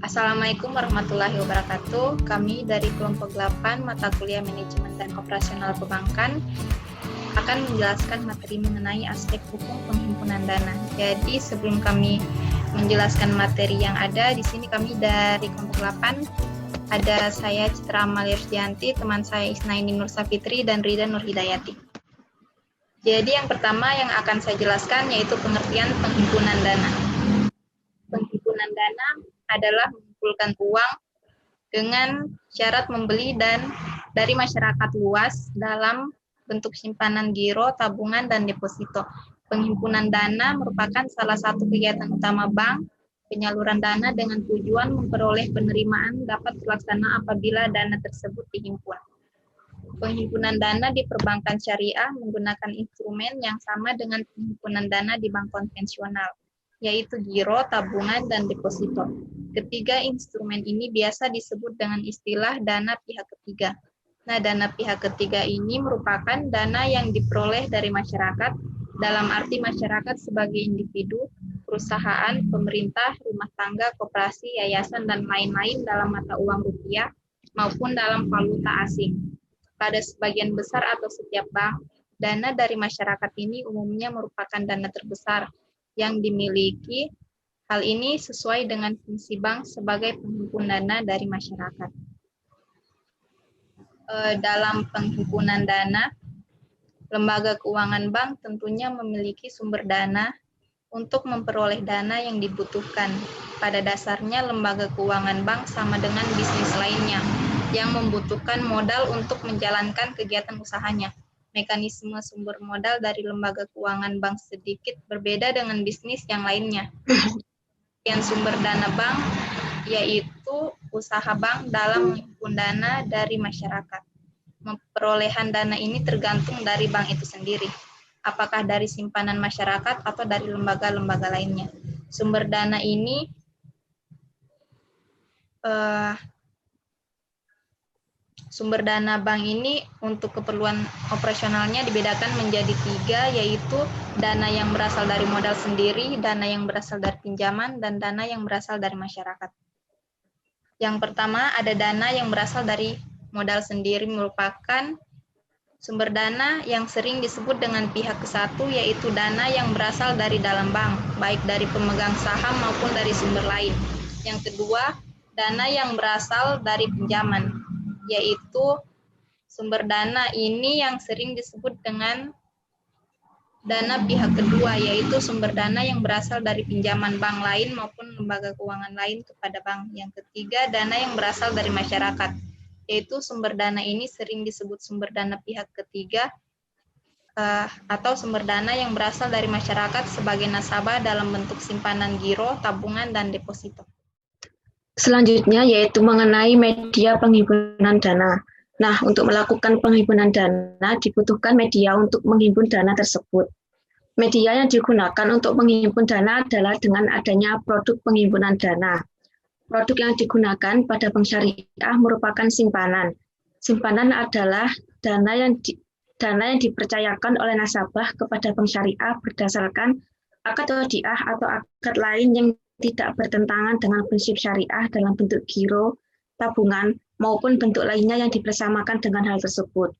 Assalamualaikum warahmatullahi wabarakatuh. Kami dari kelompok 8 mata kuliah manajemen dan operasional perbankan akan menjelaskan materi mengenai aspek hukum penghimpunan dana. Jadi sebelum kami menjelaskan materi yang ada, di sini kami dari kelompok 8 ada saya Citra Amalia Rusdianti, teman saya Isnaini Nur Safitri, dan Rida Nur Hidayati. Jadi yang pertama yang akan saya jelaskan yaitu pengertian penghimpunan dana. Penghimpunan dana adalah mengumpulkan uang dengan syarat membeli dan dari masyarakat luas dalam bentuk simpanan giro, tabungan, dan deposito. Penghimpunan dana merupakan salah satu kegiatan utama bank. Penyaluran dana dengan tujuan memperoleh penerimaan dapat terlaksana apabila dana tersebut dihimpun. Penghimpunan dana di perbankan syariah menggunakan instrumen yang sama dengan penghimpunan dana di bank konvensional, yaitu giro, tabungan, dan deposito. Ketiga instrumen ini biasa disebut dengan istilah dana pihak ketiga. Nah, dana pihak ketiga ini merupakan dana yang diperoleh dari masyarakat, dalam arti masyarakat sebagai individu, perusahaan, pemerintah, rumah tangga, koperasi, yayasan, dan lain-lain dalam mata uang rupiah maupun dalam valuta asing. Pada sebagian besar atau setiap bank, dana dari masyarakat ini umumnya merupakan dana terbesar yang dimiliki. Hal ini sesuai dengan fungsi bank sebagai penghimpun dana dari masyarakat. Dalam penghimpunan dana, lembaga keuangan bank tentunya memiliki sumber dana untuk memperoleh dana yang dibutuhkan. Pada dasarnya, lembaga keuangan bank sama dengan bisnis lainnya yang membutuhkan modal untuk menjalankan kegiatan usahanya. Mekanisme sumber modal dari lembaga keuangan bank sedikit berbeda dengan bisnis yang lainnya. Yang sumber dana bank yaitu usaha bank dalam menghimpun dana dari masyarakat. Perolehan dana ini tergantung dari bank itu sendiri, apakah dari simpanan masyarakat atau dari lembaga-lembaga lainnya. Sumber dana ini Sumber dana bank ini untuk keperluan operasionalnya dibedakan menjadi 3, yaitu dana yang berasal dari modal sendiri, dana yang berasal dari pinjaman, dan dana yang berasal dari masyarakat. Yang pertama, ada dana yang berasal dari modal sendiri, merupakan sumber dana yang sering disebut dengan pihak ke-1, yaitu dana yang berasal dari dalam bank, baik dari pemegang saham maupun dari sumber lain. Yang kedua, dana yang berasal dari pinjaman, yaitu sumber dana ini yang sering disebut dengan dana pihak kedua, yaitu sumber dana yang berasal dari pinjaman bank lain maupun lembaga keuangan lain kepada bank. Yang ketiga, dana yang berasal dari masyarakat, yaitu sumber dana ini sering disebut sumber dana pihak ketiga atau sumber dana yang berasal dari masyarakat sebagai nasabah dalam bentuk simpanan giro, tabungan, dan deposito. Selanjutnya yaitu mengenai media penghimpunan dana. Nah, untuk melakukan penghimpunan dana dibutuhkan media untuk menghimpun dana tersebut. Media yang digunakan untuk menghimpun dana adalah dengan adanya produk penghimpunan dana. Produk yang digunakan pada bank syariah merupakan simpanan. Simpanan adalah dana yang dipercayakan oleh nasabah kepada bank syariah berdasarkan akad wadiah atau akad lain yang tidak bertentangan dengan prinsip syariah dalam bentuk giro, tabungan, maupun bentuk lainnya yang dibersamakan dengan hal tersebut.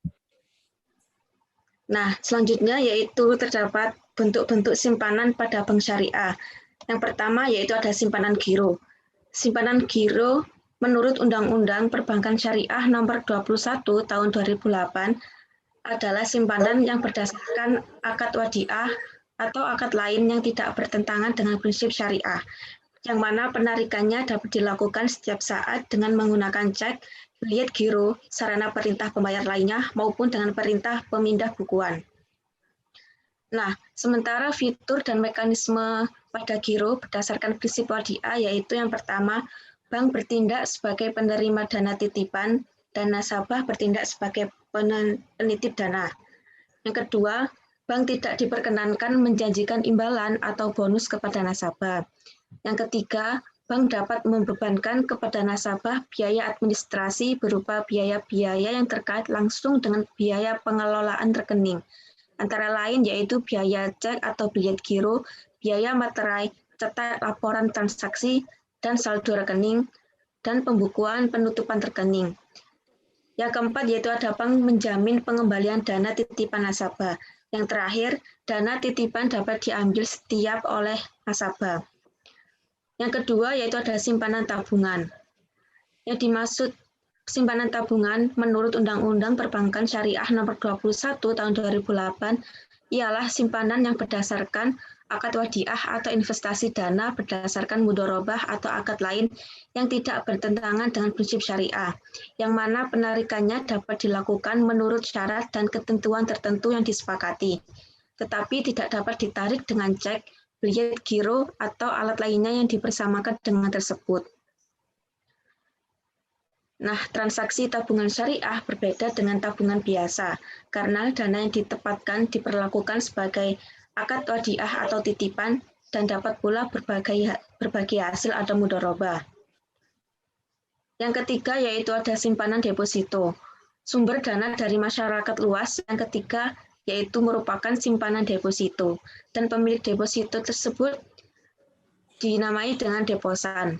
Nah, selanjutnya yaitu terdapat bentuk-bentuk simpanan pada bank syariah. Yang pertama yaitu ada simpanan giro. Simpanan giro menurut Undang-Undang Perbankan Syariah Nomor 21 Tahun 2008 adalah simpanan yang berdasarkan akad wadiah atau akad lain yang tidak bertentangan dengan prinsip syariah, yang mana penarikannya dapat dilakukan setiap saat dengan menggunakan cek, bilet giro, sarana perintah pembayar lainnya, maupun dengan perintah pemindah bukuan. Nah, sementara fitur dan mekanisme pada giro berdasarkan prinsip wadiah, yaitu yang pertama, bank bertindak sebagai penerima dana titipan dan nasabah bertindak sebagai penitip dana. Yang kedua, bank tidak diperkenankan menjanjikan imbalan atau bonus kepada nasabah. Yang ketiga, bank dapat membebankan kepada nasabah biaya administrasi berupa biaya-biaya yang terkait langsung dengan biaya pengelolaan rekening, antara lain yaitu biaya cek atau bilet giro, biaya materai, cetak laporan transaksi, dan saldo rekening, dan pembukuan penutupan rekening. Yang keempat yaitu ada bank menjamin pengembalian dana titipan nasabah. Yang terakhir, dana titipan dapat diambil setiap oleh nasabah. Yang kedua yaitu ada simpanan tabungan. Yang dimaksud simpanan tabungan menurut Undang-Undang Perbankan Syariah Nomor 21 Tahun 2008 ialah simpanan yang berdasarkan akad wadiah atau investasi dana berdasarkan mudharabah atau akad lain yang tidak bertentangan dengan prinsip syariah, yang mana penarikannya dapat dilakukan menurut syarat dan ketentuan tertentu yang disepakati, tetapi tidak dapat ditarik dengan cek, biljet giro, atau alat lainnya yang dipersamakan dengan tersebut. Nah, transaksi tabungan syariah berbeda dengan tabungan biasa, karena dana yang ditempatkan diperlakukan sebagai akad wadiah atau titipan dan dapat pula berbagi hasil atau mudharabah. Yang ketiga yaitu ada simpanan deposito, sumber dana dari masyarakat luas. Yang ketiga yaitu merupakan simpanan deposito, dan pemilik deposito tersebut dinamai dengan deposan.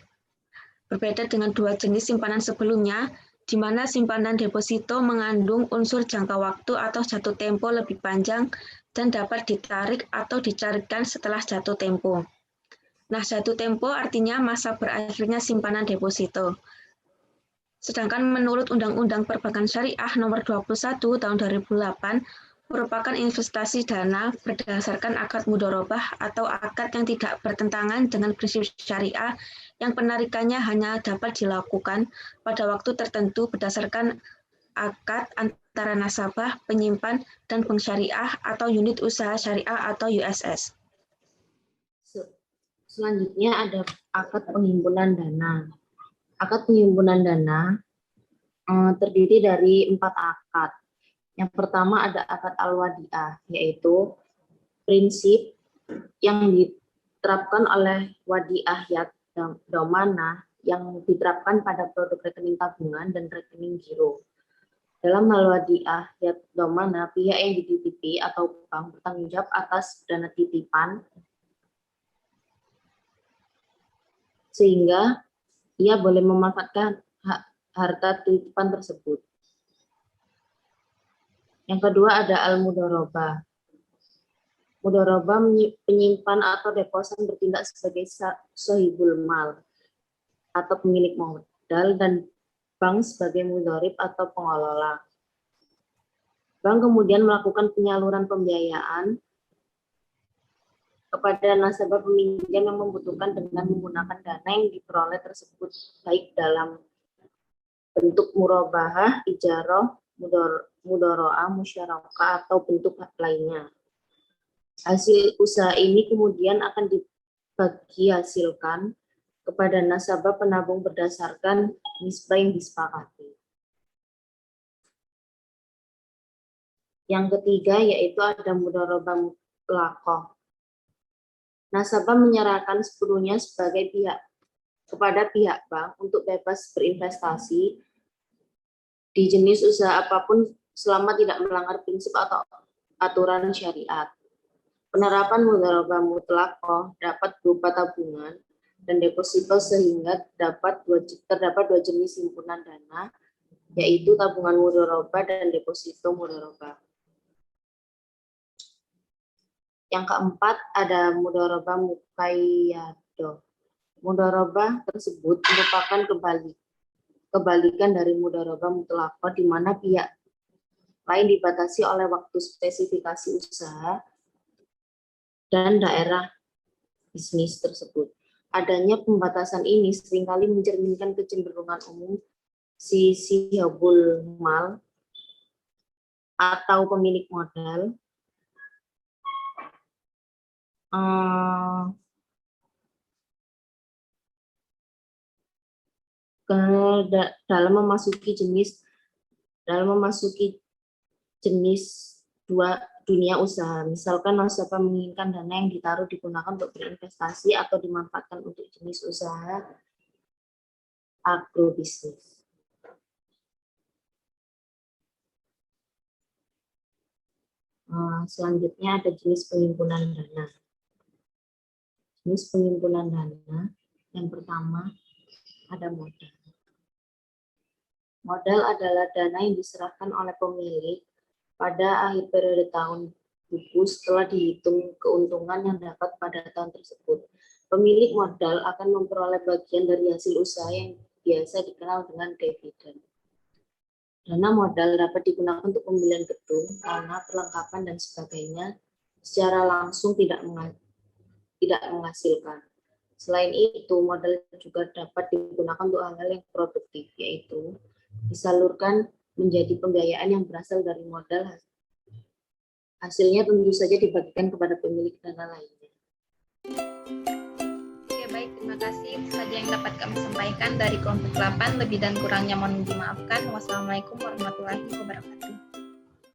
Berbeda dengan dua jenis simpanan sebelumnya, di mana simpanan deposito mengandung unsur jangka waktu atau jatuh tempo lebih panjang dan dapat ditarik atau dicarikan setelah jatuh tempo. Nah, jatuh tempo artinya masa berakhirnya simpanan deposito. Sedangkan menurut Undang-Undang Perbankan Syariah Nomor 21 Tahun 2008, merupakan investasi dana berdasarkan akad mudharabah atau akad yang tidak bertentangan dengan prinsip syariah yang penarikannya hanya dapat dilakukan pada waktu tertentu berdasarkan akad antara nasabah, penyimpan, dan bank syariah atau unit usaha syariah atau USS. Selanjutnya ada akad penghimpunan dana. Akad penghimpunan dana terdiri dari 4 akad. Yang pertama ada akad al-wadiah, yaitu prinsip yang diterapkan oleh wadiah yad domana yang diterapkan pada produk rekening tabungan dan rekening giro. Dalam hal wadiah yad domana, pihak yang dititipi atau bank bertanggung jawab atas dana titipan sehingga ia boleh memanfaatkan harta titipan tersebut. Yang kedua ada al-mudharabah. Mudharabah penyimpan atau deposan bertindak sebagai sahibul mal atau pemilik modal dan bank sebagai mudharib atau pengelola. Bank kemudian melakukan penyaluran pembiayaan kepada nasabah peminjam yang membutuhkan dengan menggunakan dana yang diperoleh tersebut, baik dalam bentuk murabahah, ijarah, mudoroah, musyarakah, atau bentuk lainnya. Hasil usaha ini kemudian akan dibagi hasilkan kepada nasabah penabung berdasarkan nisbah yang disepakati. Yang ketiga yaitu ada mudharabah mutlaqah. Nasabah menyerahkan sepenuhnya sebagai pihak kepada pihak bank untuk bebas berinvestasi di jenis usaha apapun selama tidak melanggar prinsip atau aturan syariat. Penerapan mudharabah mutlaqah dapat berupa tabungan dan deposito sehingga terdapat dua jenis himpunan dana, yaitu tabungan mudharabah dan deposito mudharabah. Yang keempat ada mudharabah muqayyadah. Mudharabah tersebut merupakan kebalikan dari mudharabah mutlaqah, di mana pihak lain dibatasi oleh waktu spesifikasi usaha dan daerah bisnis tersebut. Adanya pembatasan ini seringkali mencerminkan kecenderungan umum si sahibul mal atau pemilik modal dalam memasuki jenis dunia usaha. Misalkan nasabah menginginkan dana yang ditaruh digunakan untuk berinvestasi atau dimanfaatkan untuk jenis usaha agrobisnis. Selanjutnya ada jenis penghimpunan dana. Jenis penghimpunan dana Yang pertama, ada modal. Modal adalah dana yang diserahkan oleh pemilik pada akhir periode tahun buku setelah dihitung keuntungan yang dapat pada tahun tersebut. Pemilik modal akan memperoleh bagian dari hasil usaha yang biasa dikenal dengan dividen. Dana modal dapat digunakan untuk pembelian gedung, tanah, perlengkapan, dan sebagainya secara langsung tidak menghasilkan. Selain itu, modal juga dapat digunakan untuk hal-hal yang produktif, yaitu disalurkan menjadi pembiayaan yang berasal dari modal. Hasilnya tentu saja dibagikan kepada pemilik dana lainnya. Ya baik, terima kasih. Itu saja yang dapat kami sampaikan dari kelompok 8. Lebih dan kurangnya mohon dimaafkan. Wassalamualaikum warahmatullahi wabarakatuh.